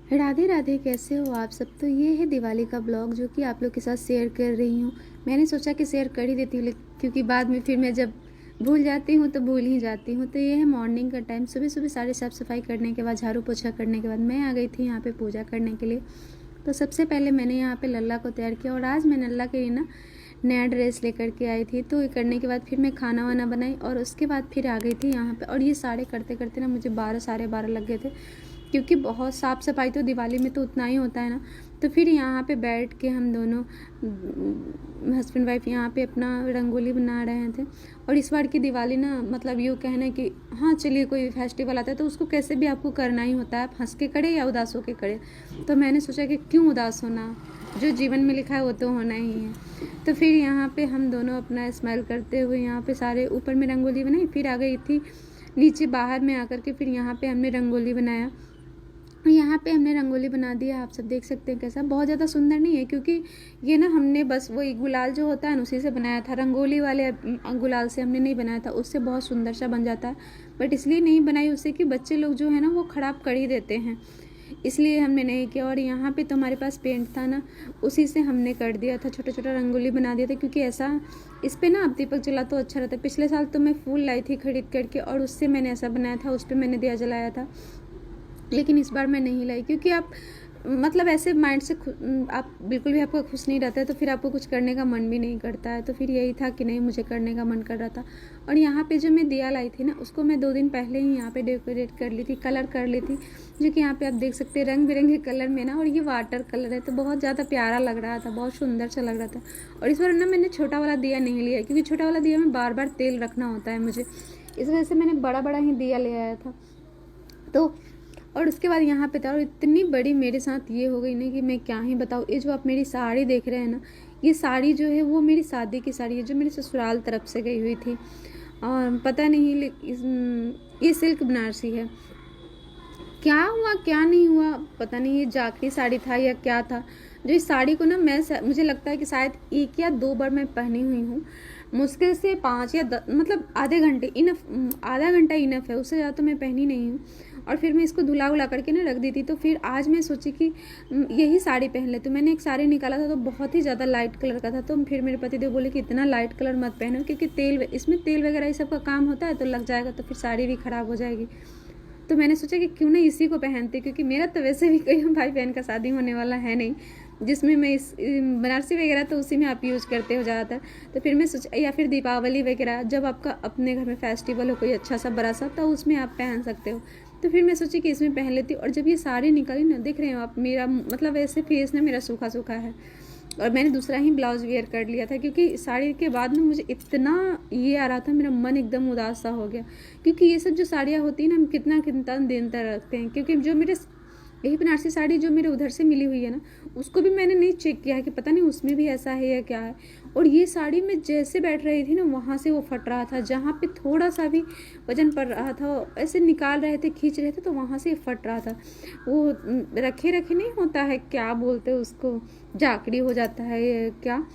राधे राधे, कैसे हो आप सब। तो ये है दिवाली का ब्लॉग जो कि आप लोग के साथ शेयर कर रही हूँ। मैंने सोचा कि शेयर कर ही देती हूँ, क्योंकि बाद में फिर मैं जब भूल जाती हूँ तो भूल ही जाती हूँ। तो ये है मॉर्निंग का टाइम। सुबह सुबह सारे साफ़ सफाई करने के बाद, झाड़ू पोछा करने के बाद मैं आ गई थी यहाँ पे पूजा करने के लिए। तो सबसे पहले मैंने यहाँ पे लल्ला को तैयार किया, और आज मैं लल्ला के लिए ना नया ड्रेस लेकर के आई थी। तो ये करने के बाद फिर मैं खाना वाना बनाई, और उसके बाद फिर आ गई थी यहाँ पे। और ये सारे करते करते ना मुझे 12 साढ़े 12 लग गए थे, क्योंकि बहुत साफ़ सफाई तो दिवाली में तो उतना ही होता है ना। तो फिर यहाँ पे बैठ के हम दोनों हस्बैंड वाइफ यहाँ पे अपना रंगोली बना रहे थे। और इस बार की दिवाली ना, मतलब यूँ कहना कि हाँ चलिए कोई फेस्टिवल आता है तो उसको कैसे भी आपको करना ही होता है, आप हंस के करे या उदास होके करे। तो मैंने सोचा कि क्यों उदास होना, जो जीवन में लिखा है वो तो होना ही है। तो फिर यहाँ पे हम दोनों अपना स्माइल करते हुए यहाँ पे सारे ऊपर में रंगोली बनाई। फिर आ गई थी नीचे बाहर में आकर के, फिर यहाँ पे हमने रंगोली बनाया। यहाँ पे हमने रंगोली बना दिया, आप सब देख सकते हैं कैसा। बहुत ज़्यादा सुंदर नहीं है, क्योंकि ये ना हमने बस वही गुलाल जो होता है ना उसी से बनाया था। रंगोली वाले गुलाल से हमने नहीं बनाया था, उससे बहुत सुंदर सा बन जाता है। बट इसलिए नहीं बनाई उससे कि बच्चे लोग जो है ना वो ख़राब कर ही देते हैं, इसलिए हमने नहीं किया। और यहाँ पे तो हमारे पास पेंट था ना, उसी से हमने कर दिया था, छोटा छोटा रंगोली बना दिया था। क्योंकि ऐसा इस पर ना अब दीपक जला तो अच्छा रहता है। पिछले साल तो मैं फूल लाई थी खरीद करके, और उससे मैंने ऐसा बनाया था, उस पर मैंने दिया जलाया था। लेकिन इस बार मैं नहीं लाई, क्योंकि आप मतलब ऐसे माइंड से आप बिल्कुल भी आपका खुश नहीं रहता है, तो फिर आपको कुछ करने का मन भी नहीं करता है। तो फिर यही था कि नहीं, मुझे करने का मन कर रहा था। और यहाँ पे जो मैं दिया लाई थी ना, उसको मैं 2 दिन पहले ही यहाँ पे डेकोरेट कर ली थी, कलर कर ली थी, जो कि यहाँ पे आप देख सकते हैं रंग बिरंगे कलर में ना। और ये वाटर कलर है, तो बहुत ज़्यादा प्यारा लग रहा था, बहुत सुंदर सा लग रहा था। और इस बार ना मैंने छोटा वाला दिया नहीं लिया, क्योंकि छोटा वाला दिया में बार बार तेल रखना होता है मुझे, इस वजह से मैंने बड़ा बड़ा ही दिया ले आया था। तो और उसके बाद यहाँ पे था, और इतनी बड़ी मेरे साथ ये हो गई ना कि मैं क्या ही बताऊँ। ये जो आप मेरी साड़ी देख रहे हैं ना, ये साड़ी जो है वो मेरी शादी की साड़ी है, जो मेरी ससुराल तरफ से गई हुई थी। और पता नहीं ये सिल्क बनारसी है। क्या हुआ क्या नहीं हुआ पता नहीं, ये जाखरी साड़ी था या क्या था। जो इस साड़ी को ना मुझे लगता है कि शायद 1 या 2 बार मैं पहनी हुई हूँ। मुश्किल से 5 या 10, मतलब आधे घंटे इनफ, आधा घंटा इनफ है, उससे ज़्यादा तो मैं पहनी नहीं हूँ। और फिर मैं इसको धुला उला करके ना रख दी थी। तो फिर आज मैं सोची कि यही साड़ी पहन ले। तो मैंने एक साड़ी निकाला था, तो बहुत ही ज़्यादा लाइट कलर का था। तो फिर मेरे पतिदेव बोले कि इतना लाइट कलर मत पहनो, क्योंकि इसमें तेल वगैरह ये सब का काम होता है, तो लग जाएगा तो फिर साड़ी भी ख़राब हो जाएगी। तो मैंने सोचा कि क्यों ना इसी को पहनते, क्योंकि मेरा तो वैसे भी कोई भाई बहन का शादी होने वाला है नहीं, जिसमें मैं इस बनारसी वगैरह तो उसी में आप यूज़ करते हो ज़्यादातर। तो फिर मैं सोचा, या फिर दीपावली वगैरह जब आपका अपने घर में फेस्टिवल हो कोई अच्छा सा बड़ा सा, तो उसमें आप पहन सकते हो। तो फिर मैं सोची कि इसमें पहन लेती। और जब ये साड़ी निकली ना, देख रहे हो आप मेरा, मतलब ऐसे फेस ना मेरा सूखा सूखा है। और मैंने दूसरा ही ब्लाउज वेयर कर लिया था, क्योंकि साड़ी के बाद में मुझे इतना ये आ रहा था, मेरा मन एकदम उदास सा हो गया। क्योंकि ये सब जो साड़ियाँ होती हैं ना, हम कितना कितना दिन तक रखते हैं। क्योंकि जो मेरे यही बनारसी साड़ी जो मेरे उधर से मिली हुई है ना, उसको भी मैंने नहीं चेक किया है कि पता नहीं उसमें भी ऐसा है या क्या है। और ये साड़ी में जैसे बैठ रही थी ना, वहाँ से वो फट रहा था। जहाँ पे थोड़ा सा भी वजन पड़ रहा था, ऐसे निकाल रहे थे, खींच रहे थे, तो वहाँ से फट रहा था। वो रखे रखे नहीं होता है, क्या बोलते हैं उसको, जाकड़ी हो जाता है क्या,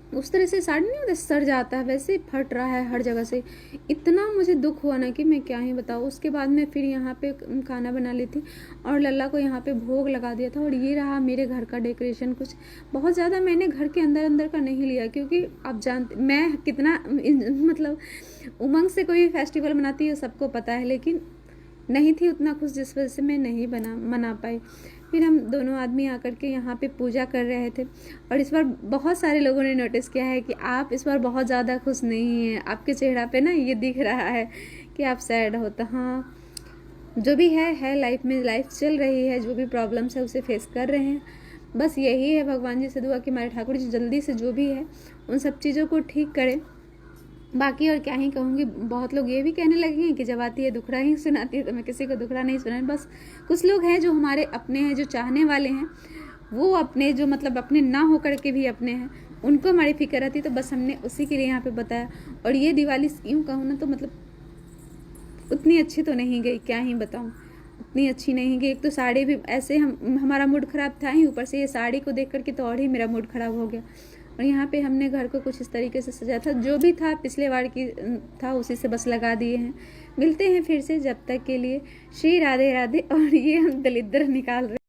उस तरह से साड़ी नहीं होता, सड़ जाता है, वैसे ही फट रहा है हर जगह से। इतना मुझे दुख हुआ ना कि मैं क्या ही बताऊँ। उसके बाद मैं फिर यहाँ पे खाना बना ली थी, और लल्ला को यहाँ पे भोग लगा दिया था। और ये रहा मेरे घर का डेकोरेशन। कुछ बहुत ज़्यादा मैंने घर के अंदर अंदर का नहीं लिया, क्योंकि आप जानते मैं कितना मतलब उमंग से कोई फेस्टिवल मनाती है, सबको पता है। लेकिन नहीं थी उतना खुश, जिस वजह से मैं नहीं मना पाई। फिर हम दोनों आदमी आकर के यहाँ पे पूजा कर रहे थे। और इस बार बहुत सारे लोगों ने नोटिस किया है कि आप इस बार बहुत ज़्यादा खुश नहीं हैं, आपके चेहरा पे ना ये दिख रहा है कि आप सैड हो। तो हाँ, जो भी है लाइफ में, लाइफ चल रही है, जो भी प्रॉब्लम्स है उसे फेस कर रहे हैं। बस यही है, भगवान जी से दुआ कि हमारे ठाकुर जी जल्दी से जो भी है उन सब चीज़ों को ठीक करें। बाकी और क्या ही कहूँगी। बहुत लोग ये भी कहने लगे हैं कि जब आती है दुखड़ा ही सुनाती है, तो मैं किसी को दुखड़ा नहीं सुना। बस कुछ लोग हैं जो हमारे अपने हैं, जो चाहने वाले हैं, वो अपने जो मतलब अपने ना हो करके भी अपने हैं, उनको हमारी फिक्र रहती है। तो बस हमने उसी के लिए यहाँ पे बताया। और ये दिवाली यूँ कहूँ ना, तो मतलब उतनी अच्छी तो नहीं गई, क्या ही बताऊँ, उतनी अच्छी नहीं गई। एक तो साड़ी भी ऐसे हमारा मूड ख़राब था ही, ऊपर से ये साड़ी को देख करके तो और ही मेरा मूड ख़राब हो गया। और यहाँ पे हमने घर को कुछ इस तरीके से सजाया था, जो भी था पिछले बार की था उसी से बस लगा दिए हैं। मिलते हैं फिर से, जब तक के लिए श्री राधे राधे। और ये हम दलिद्र निकाल रहे